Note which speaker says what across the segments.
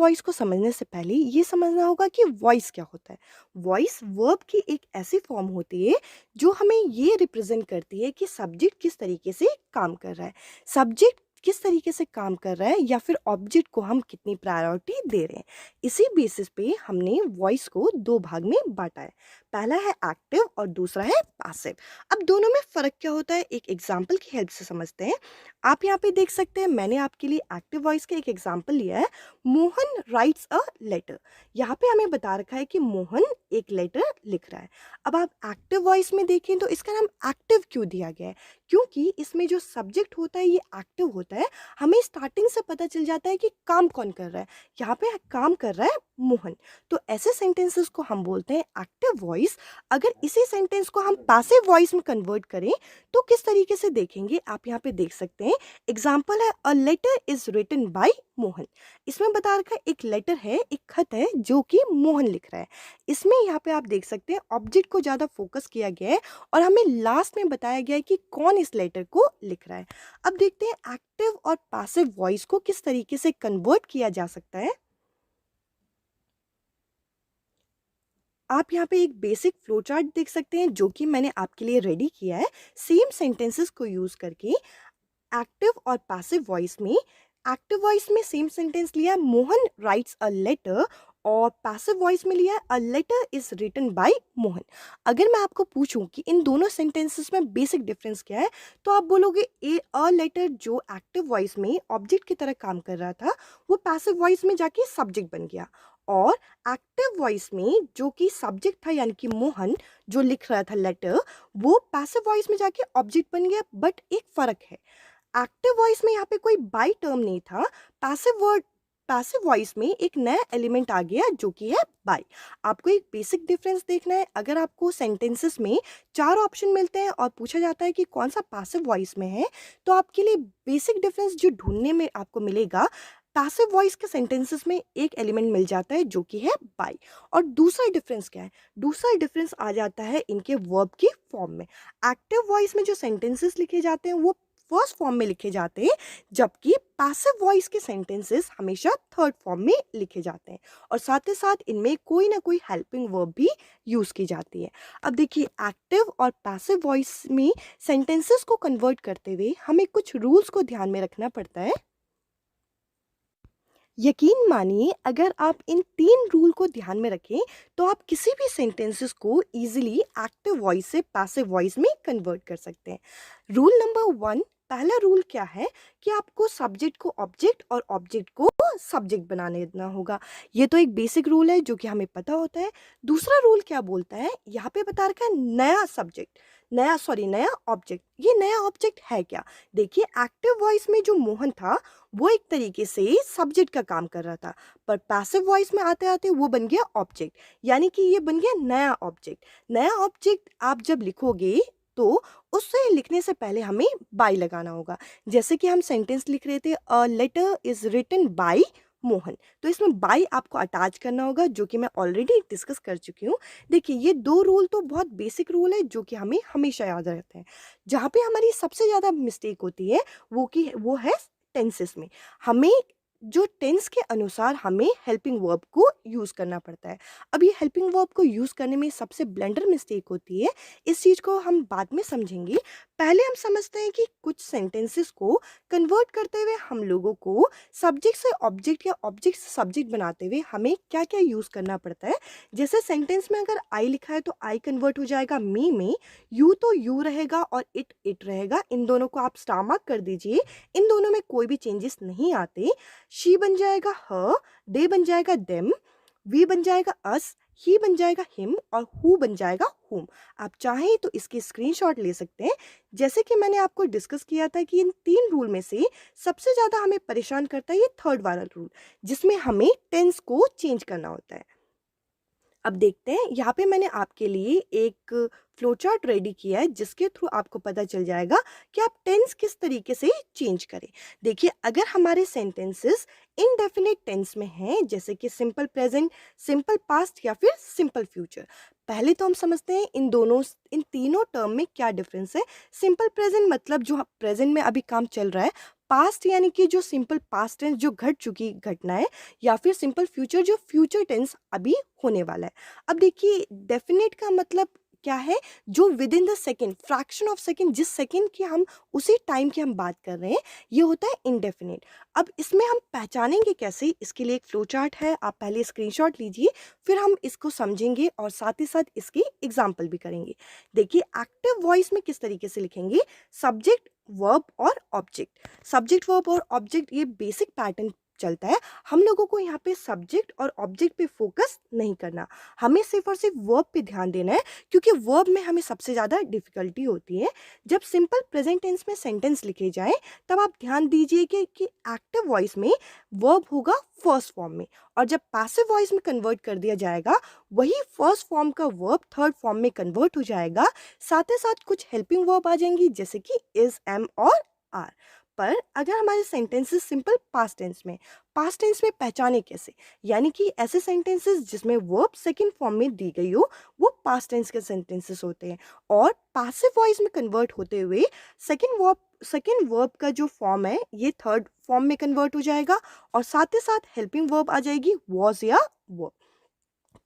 Speaker 1: Voice को समझने से पहले ये समझना होगा कि वॉइस क्या होता है। वॉइस वर्ब की एक ऐसी फॉर्म होती है जो हमें ये रिप्रेजेंट करती है कि सब्जेक्ट किस तरीके से काम कर रहा है। सब्जेक्ट किस तरीके से काम कर रहा है या फिर ऑब्जेक्ट को हम कितनी प्रायोरिटी दे रहे हैं। इसी बेसिस पे हमने वॉइस को दो भाग में बांटा है। पहला है एक्टिव और दूसरा है पैसिव। अब दोनों में फ़र्क क्या होता है एक एग्जाम्पल की हेल्प से समझते हैं। आप यहाँ पे देख सकते हैं मैंने आपके लिए एक्टिव वॉइस का एक एग्जाम्पल लिया है। Mohan writes a letter. यहाँ पे हमें बता रखा है कि मोहन एक लेटर लिख रहा है। अब आप एक्टिव वॉइस में देखें तो इसका नाम एक्टिव क्यों दिया गया है, क्योंकि इसमें जो सब्जेक्ट होता है ये एक्टिव होता है। हमें स्टार्टिंग से पता चल जाता है कि काम कौन कर रहा है। यहाँ पे काम कर रहा है मोहन। तो ऐसे सेंटेंसेस को हम बोलते हैं एक्टिव वॉइस। अगर इसी सेंटेंस को हम पैसिव वॉइस में कन्वर्ट करें तो किस तरीके से देखेंगे आप यहाँ पे देख सकते हैं। एग्जाम्पल है a letter is written by Mohan. इसमें बता रखा है एक लेटर है, एक खत है जो कि मोहन लिख रहा है। इसमें यहाँ पे आप देख सकते हैं ऑब्जेक्ट को ज़्यादा फोकस किया गया है और हमें लास्ट में बताया गया है कि कौन इस लेटर को लिख रहा है। अब देखते हैं एक्टिव और पैसिव वॉइस को किस तरीके से कन्वर्ट किया जा सकता है। आप यहाँ पे एक बेसिक फ्लो चार्ट देख सकते हैं जो कि मैंने आपके लिए रेडी किया है सेम सेंटेंसेस को यूज़ करके। एक्टिव और पैसिव वॉइस में एक्टिव वॉइस में सेम सेंटेंस लिया मोहन राइट्स अ लेटर और पैसिव वॉइस में लिया a letter is written by Mohan. अगर मैं आपको पूछूं कि इन दोनों सेंटेंसेस में बेसिक डिफरेंस क्या है तो आप बोलोगे ए अ लेटर जो एक्टिव वॉइस में ऑब्जेक्ट की तरह काम कर रहा था वो पैसिव वॉइस में जाके सब्जेक्ट बन गया। और एक्टिव वॉइस में जो कि सब्जेक्ट था यानी कि मोहन जो लिख रहा था लेटर वो पैसिव वॉइस में जाके ऑब्जेक्ट बन गया। बट एक फ़र्क है, एक्टिव वॉइस में यहाँ पे कोई बाई टर्म नहीं था। पैसिव वॉइस में एक नया एलिमेंट आ गया जो कि है बाई। आपको एक बेसिक डिफरेंस देखना है। अगर आपको सेंटेंसेस में चार ऑप्शन मिलते हैं और पूछा जाता है कि कौन सा पैसिव वॉइस में है तो आपके लिए बेसिक डिफरेंस जो ढूंढने में आपको मिलेगा, पैसिव वॉइस के सेंटेंसेस में एक एलिमेंट मिल जाता है जो कि है बाई। और दूसरा डिफरेंस क्या है, दूसरा डिफरेंस आ जाता है इनके वर्ब की फॉर्म में। एक्टिव वॉइस में जो सेंटेंसेस लिखे जाते हैं वो फर्स्ट फॉर्म में लिखे जाते हैं, जबकि पैसिव वॉइस के सेंटेंसेस हमेशा थर्ड फॉर्म में लिखे जाते हैं। और साथ ही साथ इनमें कोई ना कोई हेल्पिंग वर्ब भी यूज़ की जाती है। अब देखिए एक्टिव और पैसिव वॉइस में सेंटेंसेस को कन्वर्ट करते हुए हमें कुछ रूल्स को ध्यान में रखना पड़ता है। यकीन मानिए अगर आप इन तीन रूल को ध्यान में रखें तो आप किसी भी सेंटेंसेस को इजीली एक्टिव वॉइस से पैसिव वॉइस में कन्वर्ट कर सकते हैं। रूल नंबर वन, पहला रूल क्या है कि आपको सब्जेक्ट को ऑब्जेक्ट और ऑब्जेक्ट को सब्जेक्ट बनाने देना होगा। ये तो एक बेसिक रूल है जो कि हमें पता होता है। दूसरा रूल क्या बोलता है, यहाँ पे बता रखा है नया सब्जेक्ट, नया ऑब्जेक्ट। ये नया ऑब्जेक्ट है क्या, देखिए एक्टिव वॉइस में जो मोहन था वो एक तरीके से सब्जेक्ट का काम कर रहा था, पर पैसिव वॉइस में आते आते वो बन गया ऑब्जेक्ट, यानी कि ये बन गया नया ऑब्जेक्ट। नया ऑब्जेक्ट आप जब लिखोगे तो उससे लिखने से पहले हमें बाय लगाना होगा। जैसे कि हम सेंटेंस लिख रहे थे a letter is written by Mohan, तो इसमें बाय आपको अटैच करना होगा जो कि मैं ऑलरेडी डिस्कस कर चुकी हूँ। देखिए ये दो रूल तो बहुत बेसिक रूल है जो कि हमें हमेशा याद रहते हैं। जहाँ पे हमारी सबसे ज़्यादा मिस्टेक होती है वो है टेंसेस में। हमें जो टेंस के अनुसार हमें हेल्पिंग वर्ब को यूज़ करना पड़ता है। अब ये हेल्पिंग वर्ब को यूज़ करने में सबसे ब्लंडर मिस्टेक होती है, इस चीज़ को हम बाद में समझेंगे। पहले हम समझते हैं कि कुछ सेंटेंसेस को कन्वर्ट करते हुए हम लोगों को सब्जेक्ट से ऑब्जेक्ट या ऑब्जेक्ट से सब्जेक्ट बनाते हुए हमें क्या क्या यूज़ करना पड़ता है। जैसे सेंटेंस में अगर आई लिखा है तो आई कन्वर्ट हो जाएगा मी में, यू तो यू रहेगा और इट रहेगा। इन दोनों को आप स्टार मार्क कर दीजिए, इन दोनों में कोई भी चेंजेस नहीं आते। शी बन जाएगा ह, दे बन जाएगा देम, वी बन जाएगा अस, ही बन जाएगा हिम और हु बन जाएगा हुम। आप चाहें तो इसके स्क्रीनशॉट ले सकते हैं। जैसे कि मैंने आपको डिस्कस किया था कि इन तीन रूल में से सबसे ज़्यादा हमें परेशान करता है ये थर्ड वाला रूल, जिसमें हमें टेंस को चेंज करना होता है। अब देखते हैं, यहाँ पे मैंने आपके लिए एक फ्लो चार्ट रेडी किया है जिसके थ्रू आपको पता चल जाएगा कि आप टेंस किस तरीके से चेंज करें। देखिए अगर हमारे सेंटेंसेस इनडेफिनिट टेंस में हैं जैसे कि सिंपल प्रेजेंट, सिंपल पास्ट या फिर सिंपल फ्यूचर, पहले तो हम समझते हैं इन तीनों टर्म में क्या डिफरेंस है। सिंपल प्रेजेंट मतलब जो प्रेजेंट में अभी काम चल रहा है, पास्ट यानी कि जो सिंपल पास्ट टेंस जो घट चुकी घटना है, या फिर सिंपल फ्यूचर जो फ्यूचर टेंस अभी होने वाला है। अब देखिए डेफिनेट का मतलब क्या है, जो with in the second, fraction of second, जिस सेकेंड की हम उसी टाइम की हम बात कर रहे हैं, ये होता है इंडेफिनिट। अब इसमें हम पहचानेंगे कैसे, इसके लिए एक फ्लो चार्ट है, आप पहले स्क्रीनशॉट लीजिए, फिर हम इसको समझेंगे और साथ ही साथ इसकी एग्जाम्पल भी करेंगे। देखिए एक्टिव वॉइस में किस तरीके से लिखेंगे, सब्जेक्ट वर्ब और ऑब्जेक्ट। सब्जेक्ट वर्ब और ऑब्जेक्ट ये बेसिक पैटर्न चलता है। हम लोगों को यहाँ पे सब्जेक्ट और ऑब्जेक्ट पे फोकस नहीं करना, हमें सिर्फ और सिर्फ वर्ब पे ध्यान देना है, क्योंकि वर्ब में हमें सबसे ज़्यादा डिफिकल्टी होती है। जब सिंपल प्रेजेंट टेंस में सेंटेंस लिखे जाए, तब आप ध्यान दीजिए कि एक्टिव वॉइस में वर्ब होगा फर्स्ट फॉर्म में, और जब पैसिव वॉइस में कन्वर्ट कर दिया जाएगा, वही फर्स्ट फॉर्म का वर्ब थर्ड फॉर्म में कन्वर्ट हो जाएगा। साथ ही साथ कुछ हेल्पिंग वर्ब आ जाएंगी, जैसे कि इज, एम और आर। पर अगर हमारे सेंटेंसेस सिंपल पास्ट टेंस में पहचाने कैसे, यानी कि ऐसे सेंटेंसेस जिसमें वर्ब सेकंड फॉर्म में दी गई हो, वो पास्ट टेंस के सेंटेंसेस होते हैं। और पैसिव वॉइस में कन्वर्ट होते हुए सेकेंड वर्ब का जो फॉर्म है, ये थर्ड फॉर्म में कन्वर्ट हो जाएगा, और साथ ही साथ हेल्पिंग वर्ब आ जाएगी, वॉज या वर्ब।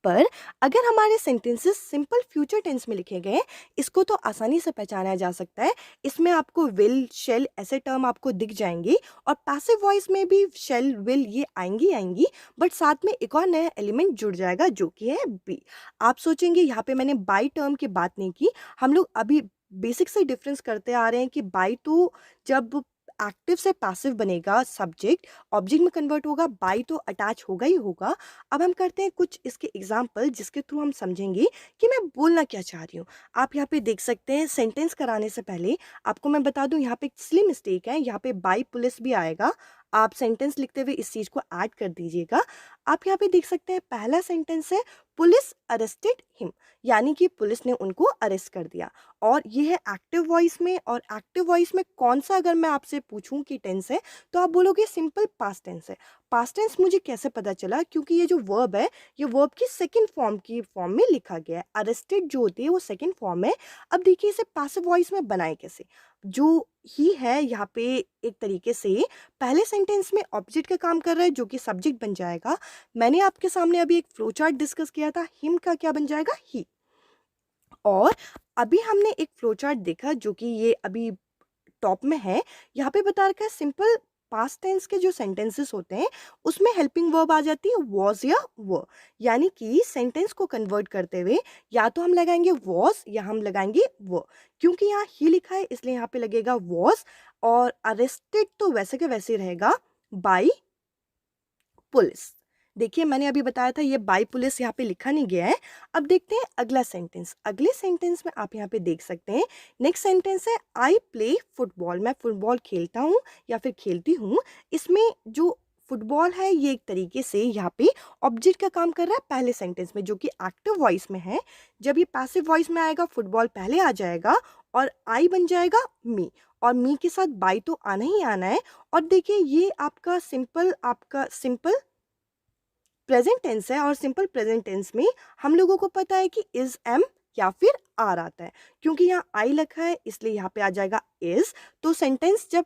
Speaker 1: पर अगर हमारे सेंटेंसेस सिंपल फ्यूचर टेंस में लिखे गए, इसको तो आसानी से पहचाना जा सकता है। इसमें आपको विल, शेल ऐसे टर्म आपको दिख जाएंगे, और पैसिव वॉइस में भी शेल, विल ये आएंगी, बट साथ में एक और नया एलिमेंट जुड़ जाएगा, जो कि है बी। आप सोचेंगे यहाँ पे मैंने बाई टर्म की बात नहीं की। हम लोग अभी बेसिक से डिफरेंस करते आ रहे हैं कि बाई तो जब एक्टिव से पैसिव बनेगा, सब्जेक्ट ऑब्जेक्ट में कन्वर्ट होगा, बाई तो अटैच होगा ही होगा। अब हम करते हैं कुछ इसके एग्जाम्पल, जिसके थ्रू हम समझेंगे कि मैं बोलना क्या चाह रही हूँ। आप यहाँ पे देख सकते हैं, सेंटेंस कराने से पहले आपको मैं बता दूं, यहाँ पे एक स्लिम मिस्टेक है, यहाँ पे बाई पुलिस भी आएगा। आप सेंटेंस लिखते हुए इस चीज को ऐड कर दीजिएगा। आप यहाँ पे देख सकते हैं, पहला सेंटेंस है पुलिस अरेस्टेड हिम, यानी कि पुलिस ने उनको अरेस्ट कर दिया, और ये है एक्टिव वॉइस में। और एक्टिव वॉइस में कौन सा, अगर मैं आपसे पूछूं कि टेंस है, तो आप बोलोगे सिंपल पास्ट टेंस है। पास्ट टेंस मुझे कैसे पता चला, क्योंकि ये जो वर्ब है, ये वर्ब की सेकंड फॉर्म की फॉर्म में लिखा गया है। अरेस्टेड जो होती है वो सेकंड फॉर्म है। अब देखिए इसे पैसिव वॉइस में बनाए कैसे, जो ही है यहाँ पे एक तरीके से पहले सेंटेंस में ऑब्जेक्ट का काम कर रहा है, जो कि सब्जेक्ट बन जाएगा। मैंने आपके सामने अभी एक फ्लो चार्ट डिस्कस किया था, हिम का क्या बन जाएगा, ही। और अभी हमने एक फ्लो चार्ट देखा, जो कि ये अभी टॉप में है। यहाँ पे बता रखा है सिंपल पास्ट टेंस के जो सेंटेंसेस होते हैं, उसमें हेल्पिंग वर्ब आ जाती है वॉज या वर, यानी कि सेंटेंस को कन्वर्ट करते हुए या तो हम लगाएंगे वॉज या हम लगाएंगे वर। क्योंकि यहाँ ही लिखा है, इसलिए यहाँ पे लगेगा वॉज। और अरेस्टेड तो वैसे के वैसे रहेगा बाई पुलिस। देखिए मैंने अभी बताया था, ये बाई पुलिस यहाँ पे लिखा नहीं गया है। अब देखते हैं अगला सेंटेंस। अगले सेंटेंस में आप यहाँ पे देख सकते हैं, नेक्स्ट सेंटेंस है आई प्ले फुटबॉल, मैं फुटबॉल खेलता हूँ या फिर खेलती हूँ। इसमें जो फुटबॉल है, ये एक तरीके से यहाँ पे ऑब्जेक्ट का काम कर रहा है पहले सेंटेंस में, जो कि एक्टिव वॉइस में है। जब ये पैसिव वॉइस में आएगा, फुटबॉल पहले आ जाएगा और आई बन जाएगा मी, और मी के साथ बाई तो आना ही आना है। और देखिए ये आपका सिंपल प्रेजेंट टेंस है, और सिंपल प्रेजेंट टेंस में हम लोगों को पता है कि इज, एम या फिर आर आता है। क्योंकि यहाँ आई लिखा है, इसलिए यहाँ पे आ जाएगा इज। तो सेंटेंस जब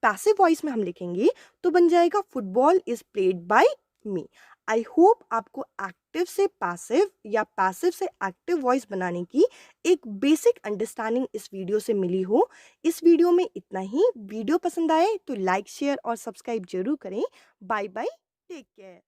Speaker 1: पैसिव वॉइस में हम लिखेंगे, तो बन जाएगा football is played by me. I hope आपको एक्टिव से पैसिव या पैसिव से एक्टिव वॉइस बनाने की एक बेसिक अंडरस्टैंडिंग इस वीडियो से मिली हो। इस वीडियो में इतना ही। वीडियो पसंद आए तो लाइक, शेयर और सब्सक्राइब जरूर करें। Bye bye, take care.